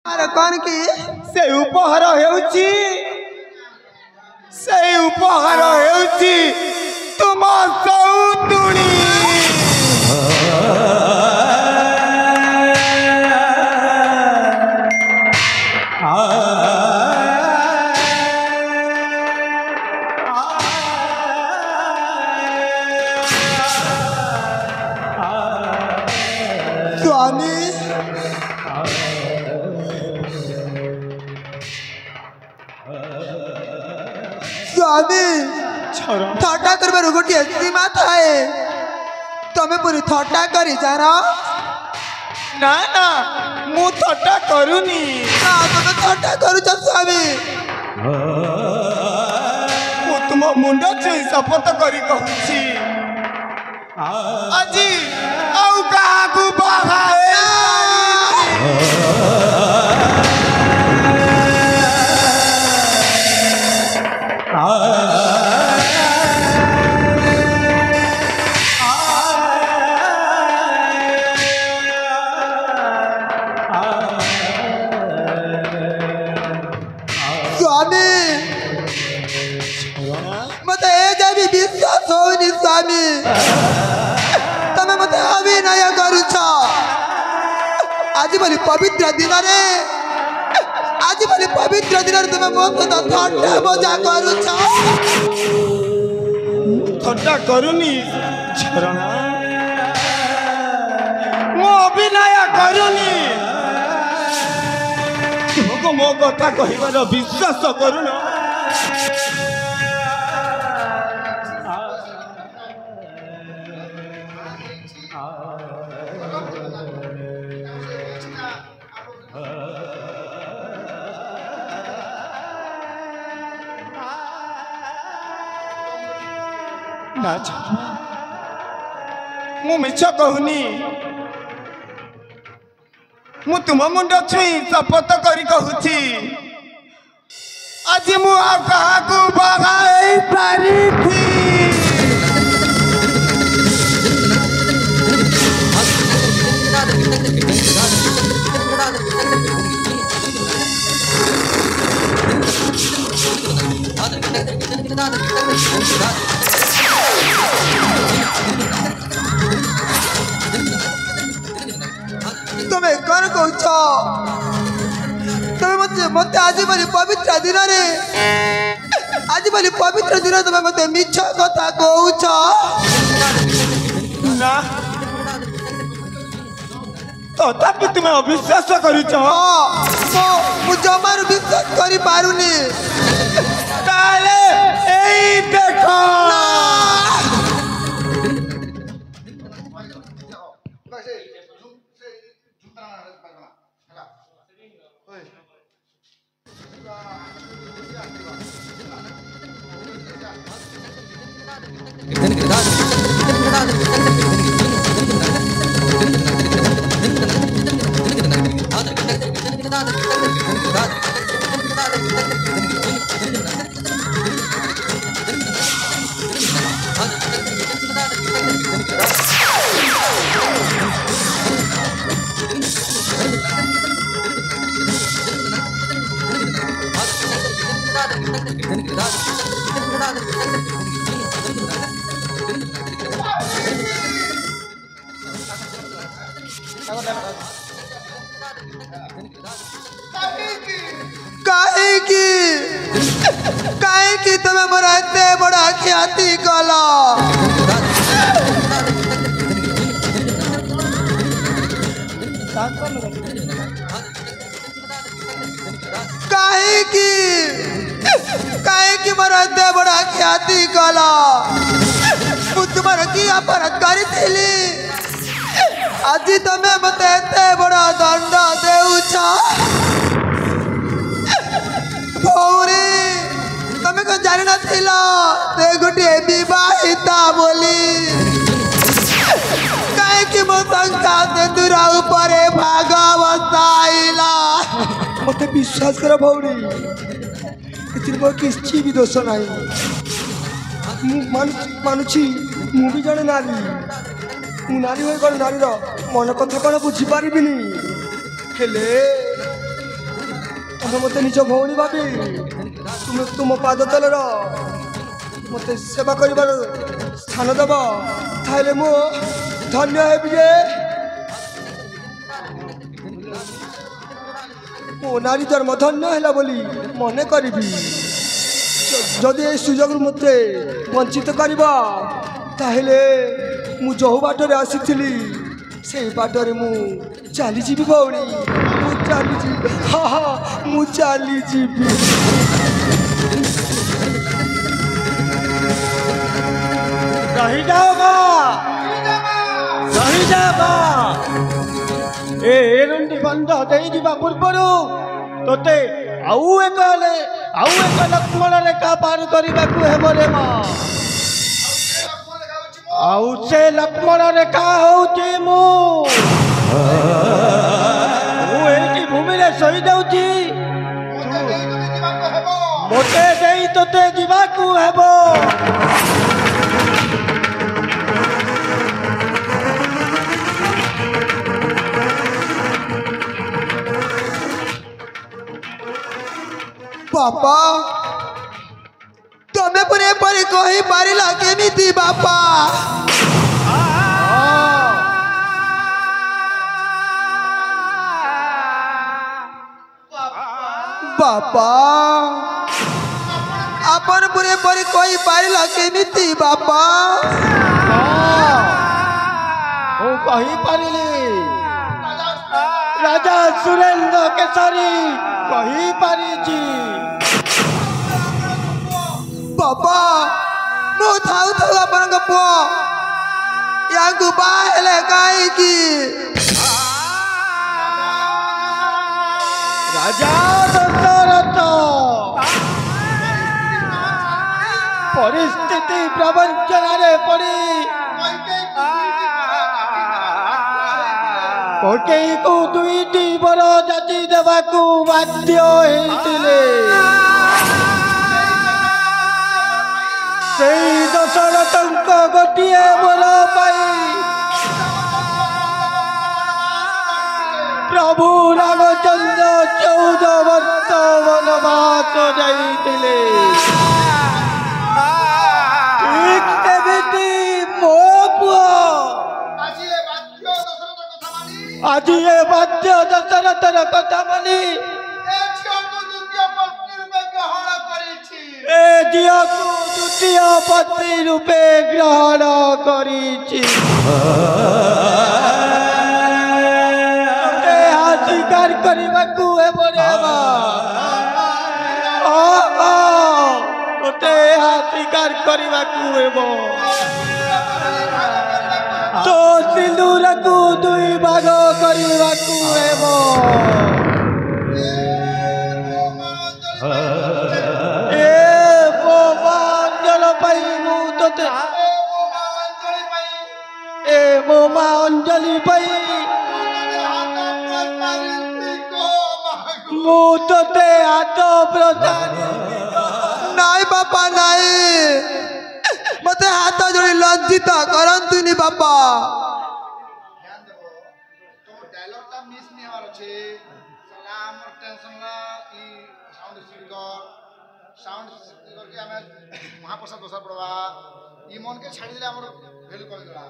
Are कौन की से उपहार हेउची तुम सौतुणी स्वामी स्वामी थट्टा कर गोटे सीमा थाए तमें पूरी थट्टा करी जान ना ना मु थट्टा करूनी ना तमें थट्टा करूच स्वामी मु तुम मुंड छुई शपथ करी कहूची আজি आउ काहाकू बहाए स्वामी मत विश्वास होनी स्वामी तमें मत अभिनय करुछ आज बोली पवित्र दिन तुम मो सहित थट्टा मजा करुछ थट्टा करूनी झरणा मो अभिनय करूनी तुमको मो कथा कहबार विश्वास करून ना मु मिछ कहूनी मु तुम मुंड छुई शपथ करी कहूची आज मु आ काहाकू बहाई सारी थी तुम्हें कौन कौच तुम्हें मत आज बोली पवित्र दिन तुम्हें मत मिछ कथा कौच ना तथापि तुम्हें अविश्वास करुच मु जमार विश्वास करी पारुनी ताले एई देखो काहे की तुम्हें मोरा एते बड़ा ख्याति कला काहे की मोरा एते बड़ा ख्याति कला मु तुम्हारा की अपराध करी आज तुम्हें मत एते बड़ा दंड देउछ भौरी तमें को जान नथिला ते गोटे विवाहिता बोली काहे कि मो शंका से दूरा ऊपर भागवताइला मते विश्वास कर भौरी इतिर मोर किछि भी दोष नाही मानुची मु भी जने नारी मु नारी होय कोन नारी रो मन कथा कोन बुझी पारिबिनी हेले ତମେ ମୋତେ ନିଜ ଭଉଣୀ ଭାବି ତୁମେ ତୁମ ପାଦ ତଳର ମୋତେ ସେବା କରିବାର ସ୍ଥାନ ଦେବ, ତାହେଲେ ମୁଁ ଧନ୍ୟ ହେବି ଯେ ମୋ ନାରୀ ଜନ୍ମ ଧନ୍ୟ ହେଲା ବୋଲି ମନେ କରିବି। ଯଦି এই ସୁଯୋଗରୁ ମୋତେ ବଞ୍ଚିତ କରିବ ତାହେଲେ ମୁଁ ଯେଉଁ ବାଟରେ ଆସିଥିଲି ସେଇ ବାଟରେ ମୁଁ ଚାଲିଯିବି ଭଉଣୀ, ମୁଁ ଚାଲିଯିବି, ମୁଁ ଚାଲିଯିବି। ଏ ଏରୁଣ୍ଡି ବନ୍ଧ ଦେଇଯିବା ପୂର୍ବରୁ ତୋତେ ଆଉ ଏକ ଲକ୍ଷ୍ମଣ ରେଖା ପାର କରିବାକୁ ହେବ ରେ ମା। ଆଉ ସେ ଲକ୍ଷ୍ମଣ ରେଖା ହଉଛି ମୁଁ ଏଇଠି ଭୂମିରେ ଶୋଇଯାଉଛି, ମୋତେ ଦେଇ ତୋତେ ଯିବାକୁ ହେବ। ବାପା ତମେ ପୁଣି ଏପରି କହିପାରିଲା କେମିତି ବାପା? ବାପା ଆପଣ ପୁଣି ଏପରି କହିପାରିଲା କେମିତି ବାପା? ମୁଁ କହିପାରିଲି, ରାଜା ସୁରେନ୍ଦ୍ର କେଶରୀ କହିପାରିଛି। ବାପା ମୁଁ ଥାଉ ଥାଉ ଆପଣଙ୍କ ପୁଅ ୟାଙ୍କୁ ବାହା ହେଲେ କାହିଁକି? ରାଜା ଦଶରଥ ପରିସ୍ଥିତି ପ୍ରବଞ୍ଚନାରେ ପଡ଼ି କୈକେୟୀକୁ ଦୁଇଟି ବର ଯାଚି ଦେବାକୁ ବାଧ୍ୟ ହେଇଥିଲେ। ସେଇ ଦଶରଥଙ୍କ ଗୋଟିଏ ବର ପାଇ ପ୍ରଭୁ ରାମଚନ୍ଦ୍ର 14 ବର୍ଷ ବନବାସ ଯାଇଥିଲେ। ଠିକ୍ ସେମିତି ମୋ ପୁଅ ଆଜି ଏ ବାଧ୍ୟ ଦଶରଥର କଥା ମାନି ଏ ଝିଅକୁ ଦ୍ୱିତୀୟ ପତ୍ନୀ ରୂପେ ଗ୍ରହଣ କରିଛି। ସ୍ୱୀକାର କରିବାକୁ ହେବ ରେ ମା, ମୋତେ ଏହା ସ୍ୱୀକାର କରିବାକୁ ହେବ। ତୋ ସିନ୍ଦୁରକୁ 2 ଭାଗ କରିବାକୁ ହେବ। ଏ ମୋ ମା ଅଞ୍ଜଳି ପାଇଁ ମୁଁ ତୋତେ ହାତ ପ୍ରଦାନ। ନାଇଁ ବାପା ନାଇଁ, ମତେ ହାତ ଯୋଡ଼ି ଲଜ୍ଜିତ କରନ୍ତୁନି ବାପା। ମହାପ୍ରସାଦ ଦୋଷା ପଡ଼ବା ଇ ମନକେ ଛାଡ଼ିଦେଲେ ଆମର ଭ୍ୟାଲୁ କମିଗଲା।